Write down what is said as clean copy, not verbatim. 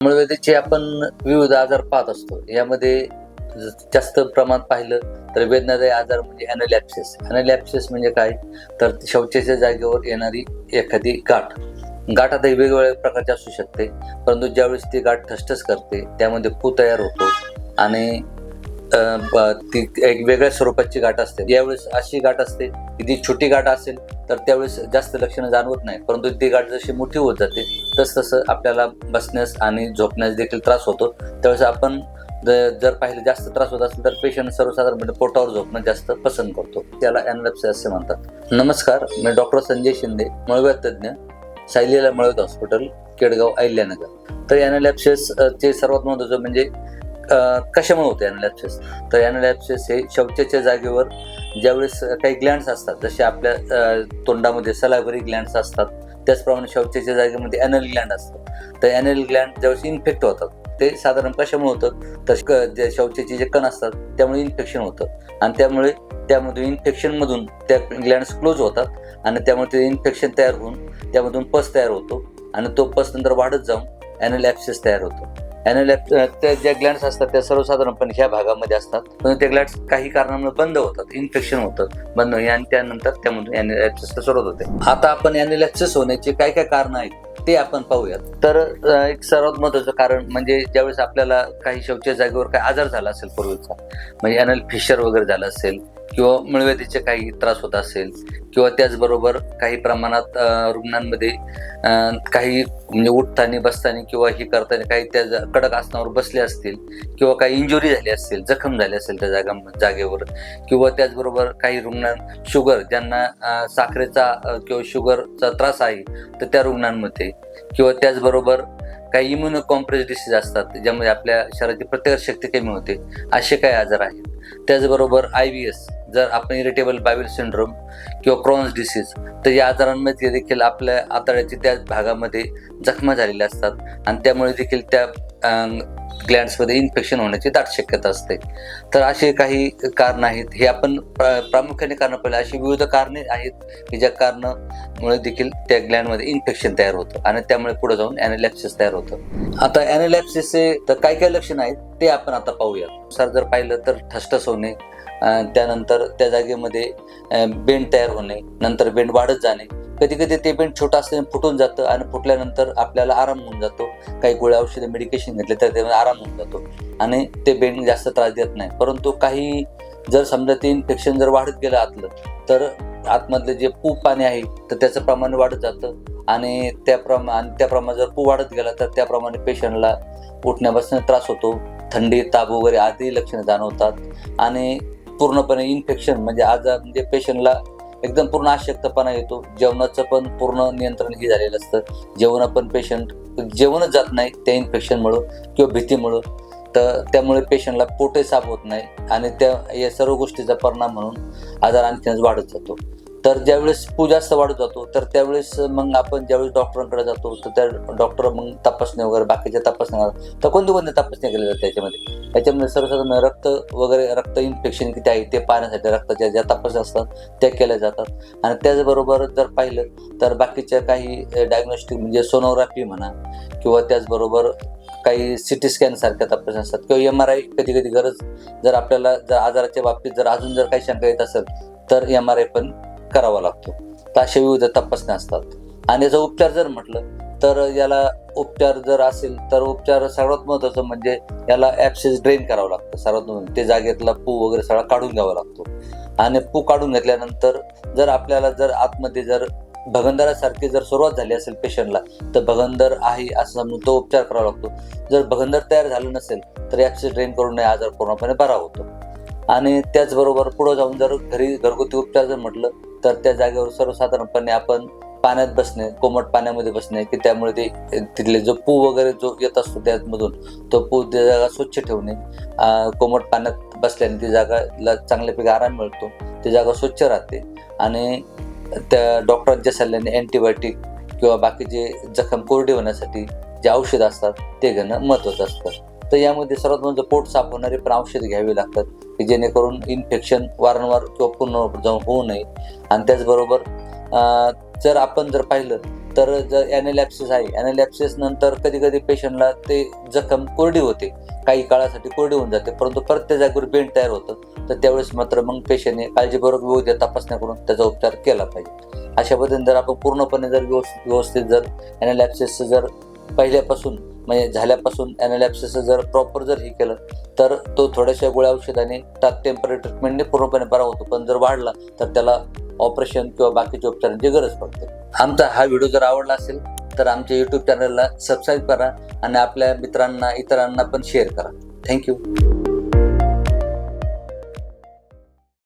मूळव्याधीचे आपण विविध आजार पाहत असतो. यामध्ये जास्त प्रमाणात पाहिलं तर वेदनादायी आजार म्हणजे ॲनलॅप्सिस. ॲनलॅप्सिस म्हणजे काय, तर शौचाच्या जागेवर येणारी एखादी गाठ. गाठ आता वेगवेगळ्या प्रकारची असू शकते, परंतु ज्यावेळेस ती गाठ ठसठस करते त्यामध्ये पू तयार होतो आणि ती एक वेगळ्या स्वरूपाची गाठ असते. यावेळेस अशी गाठ असते की ती छोटी गाठ असेल तर त्यावेळेस जास्त लक्षणं जाणवत नाही, परंतु ती गाठ जशी मोठी होत जाते तसं आपल्याला बसण्यास आणि झोपण्यास देखील त्रास होतो. त्यावेळेस आपण जर पाहिलं जास्त त्रास होत असेल तर पेशंट सर्वसाधारणपणे पोटावर झोपणं जास्त पसंत करतो. त्याला ॲनलॅप्सिस असे म्हणतात. नमस्कार, मी डॉक्टर संजय शिंदे, मूळव्याध तज्ज्ञ, सायलीला मूळव्याध हॉस्पिटल, केडगाव, अहिल्यानगर. तर ॲनलॅप्सिस चे सर्वात महत्त्वाचं म्हणजे कशामुळे होते ॲनलॅप्सिस. तर ॲनलॅप्सिस हे शौचाच्या जागेवर ज्यावेळेस काही ग्लँड्स असतात, जसे आपल्या तोंडामध्ये सलायव्हरी ग्लँड्स असतात, त्याचप्रमाणे शौचाच्या जागेमध्ये ॲनल ग्लँड असतात. तर ॲनल ग्लँड ज्यावेळेस इन्फेक्ट होतात, ते साधारण कशामुळे होतं, तर जे शौचाचे जे कण असतात त्यामुळे इन्फेक्शन होतं आणि त्यामुळे त्यामधून इन्फेक्शनमधून त्या ग्लँड्स क्लोज होतात आणि त्यामुळे ते इन्फेक्शन तयार होऊन त्यामधून पस तयार होतो आणि तो पस नंतर वाढत जाऊन ॲनलॅप्सिस तयार होतो. त्या ज्या ग्लँड्स असतात त्या सर्वसाधारणपणे ह्या भागामध्ये असतात, पण ते ग्लँड्स काही कारणामुळे बंद होतात, इन्फेक्शन होतं, बंद आणि त्यानंतर त्यामधून ॲनलॅप्सिसला सुरुवात होते. आता आपण ॲनलॅप्सिस होण्याचे काय काय कारण आहेत ते आपण पाहूयात. तर एक सर्वात महत्त्वाचं कारण म्हणजे ज्यावेळेस आपल्याला काही शौचाच्या जागेवर काही आजार झाला असेल पूर्वीचा, म्हणजे ॲनल फिशर वगैरे झालं असेल किंवा मूळव्याधीचे काही त्रास होत असेल किंवा त्याचबरोबर काही प्रमाणात रुग्णांमध्ये काही म्हणजे उठताना बसताना किंवा हे करताना काही त्या कडक आसनावर बसले असतील किंवा काही इंजुरी झाली असेल, जखम झाली असेल त्या जागेवर किंवा त्याचबरोबर काही रुग्णां शुगर, ज्यांना साखरेचा किंवा शुगरचा त्रास आहे तर त्या रुग्णांमध्ये किंवा त्याचबरोबर काही इम्युनो कॉम्प्रेस डिसीज असतात, ज्यामध्ये आपल्या शरीराची प्रतिकारशक्ती कमी होते, असे काही आजार आहेत. त्याचबरोबर IBS, जर आपण इरिटेबल बायबल सिंड्रोम किंवा क्रॉन्स डिसीज, तर या आजारांमध्ये देखील आपल्या आतड्याच्या त्या भागामध्ये जखमा झालेल्या असतात आणि त्यामुळे देखील त्या ग्लँड्समध्ये इन्फेक्शन होण्याची दाट शक्यता असते. तर असे काही कारण आहेत. हे आपण प्रामुख्याने कारण पाहिलं, अशी विविध कारणे आहेत की ज्या कारणामुळे देखील त्या ग्लँडमध्ये इन्फेक्शन तयार होतं आणि त्यामुळे पुढे जाऊन ॲनलॅप्सिस तयार होतं. आता ॲनलॅप्सिसचे तर काय काय लक्षणं आहेत ते आपण आता पाहूया. सर जर पाहिलं तर ठसठस होणे, त्यानंतर त्या जागेमध्ये बेंड तयार होणे, नंतर बेंड वाढत जाणे, कधी कधी ते बेंड छोटं असल्याने फुटून जातं आणि फुटल्यानंतर आपल्याला आराम होऊन जातो. काही गोळ्या औषधे मेडिकेशन घेतले तर त्यामध्ये आराम होऊन जातो आणि ते बेंड जास्त त्रास देत नाही. परंतु काही जर समजा ते इन्फेक्शन जर वाढत गेलं आतलं, तर आतमधलं जे पू पाणी आहे तर त्याचं प्रमाण वाढत जातं आणि त्याप्रमाणे जर पू वाढत गेला तर त्याप्रमाणे पेशंटला उठण्या बसण्यास त्रास होतो, थंडी, ताप वगैरे आदी लक्षणं जाणवतात आणि पूर्णपणे इन्फेक्शन म्हणजे आजार म्हणजे पेशंटला एकदम पूर्ण अशक्तपणा येतो. जेवणाचं पण पूर्ण नियंत्रण हे झालेलं असतं, जेवण पण पेशंट जेवणच जात नाही त्या इन्फेक्शनमुळं किंवा भीतीमुळं, तर त्यामुळे पेशंटला पोटही साफ होत नाही आणि या सर्व गोष्टीचा परिणाम म्हणून आजार आणखीनच वाढत जातो. तर ज्यावेळेस पू जास्त वाढत जातो तर त्यावेळेस मग आपण ज्यावेळेस डॉक्टरांकडे जातो तर त्या डॉक्टर मग तपासण्या वगैरे बाकीच्या तपासण्या, तर कोणत्या तपासण्या केल्या जातात त्याच्यामध्ये सर्वसाधारण रक्त इन्फेक्शन किती आहे ते पाहण्यासाठी रक्ताच्या ज्या तपासण्या असतात त्या केल्या जातात आणि त्याचबरोबर जर पाहिलं तर बाकीच्या काही डायग्नोस्टिक म्हणजे सोनोग्राफी म्हणा किंवा त्याचबरोबर काही CT स्कॅन सारख्या तपासण्या असतात किंवा MRI कधी कधी गरज जर आपल्याला जर आजाराच्या बाबतीत जर अजून जर काही शंका येत असेल तर MRI पण करावा लागतो. तर अशा विविध तपासण्या असतात आणि याचा उपचार जर म्हटलं तर याला उपचार जर असेल तर उपचार सर्वात महत्त्वाचं म्हणजे याला ॲब्सेस ड्रेन करावं लागतं. सर्वात महत्त्वाचं ते जागेतला पू वगैरे सगळा काढून घ्यावा लागतो आणि पू काढून घेतल्यानंतर जर आपल्याला जर आतमध्ये जर भगंदरासारखी जर सुरुवात झाली असेल पेशंटला तर भगंदर आहे असं समजून तो उपचार करावा लागतो. जर भगंदर तयार झालं नसेल तर ॲब्सेस ड्रेन करून आजार पूर्णपणे बरा होतो. आणि त्याचबरोबर पुढे जाऊन जर घरगुती उपचार जर म्हटलं तर त्या जागेवर सर्वसाधारणपणे आपण पाण्यात बसणे, कोमट पाण्यामध्ये बसणे की त्यामुळे ते तिथले जो पू वगैरे जो येत असतो त्यामधून तो पू त्या जागा स्वच्छ ठेवणे, कोमट पाण्यात बसल्याने ती जागाला चांगल्यापैकी आराम मिळतो, ती जागा स्वच्छ राहते आणि त्या डॉक्टरांच्या सल्ल्याने अँटीबायोटिक किंवा बाकीचे जखम कोरडी होण्यासाठी जे औषध असतात ते घेणं महत्त्वाचं असतं. तर यामध्ये सर्वात म्हणजे पोट साफ होणारे पण औषध घ्यावी लागतात की जेणेकरून इन्फेक्शन वारंवार किंवा पुन्हा जाऊन होऊ नये. आणि त्याचबरोबर जर आपण जर पाहिलं तर जर ॲनालॅप्सिस आहे, ॲनालॅप्सिस नंतर कधी कधी पेशंटला ते जखम कोरडी होते, काही काळासाठी कोरडी होऊन जाते, परंतु परत त्या जागेवर बेंड तयार होतं. तर त्यावेळेस मात्र मग पेशंटने काळजीपूर्वक विविध तपासण्या करून त्याचा उपचार केला पाहिजे. अशा पद्धतीने जर आपण पूर्णपणे जर व्यवस्थित जर ॲनालॅप्सिसचं जर पहिल्यापासून म्हणजे झाल्यापासून ॲनालॅप्सिसचं जर प्रॉपर जर हे केलं तर तो थोड्याशा गोळ्या औषधाने टेम्पररी ट्रीटमेंटने पूर्णपणे बरा होतो. पण जर वाढला तर त्याला ऑपरेशन किंवा बाकीच्या उपचारांची गरज पडते. आमचा हा व्हिडिओ जर आवडला असेल तर आमच्या यूट्यूब चॅनलला सबस्क्राईब करा आणि आपल्या मित्रांना इतरांना पण शेअर करा. थँक्यू.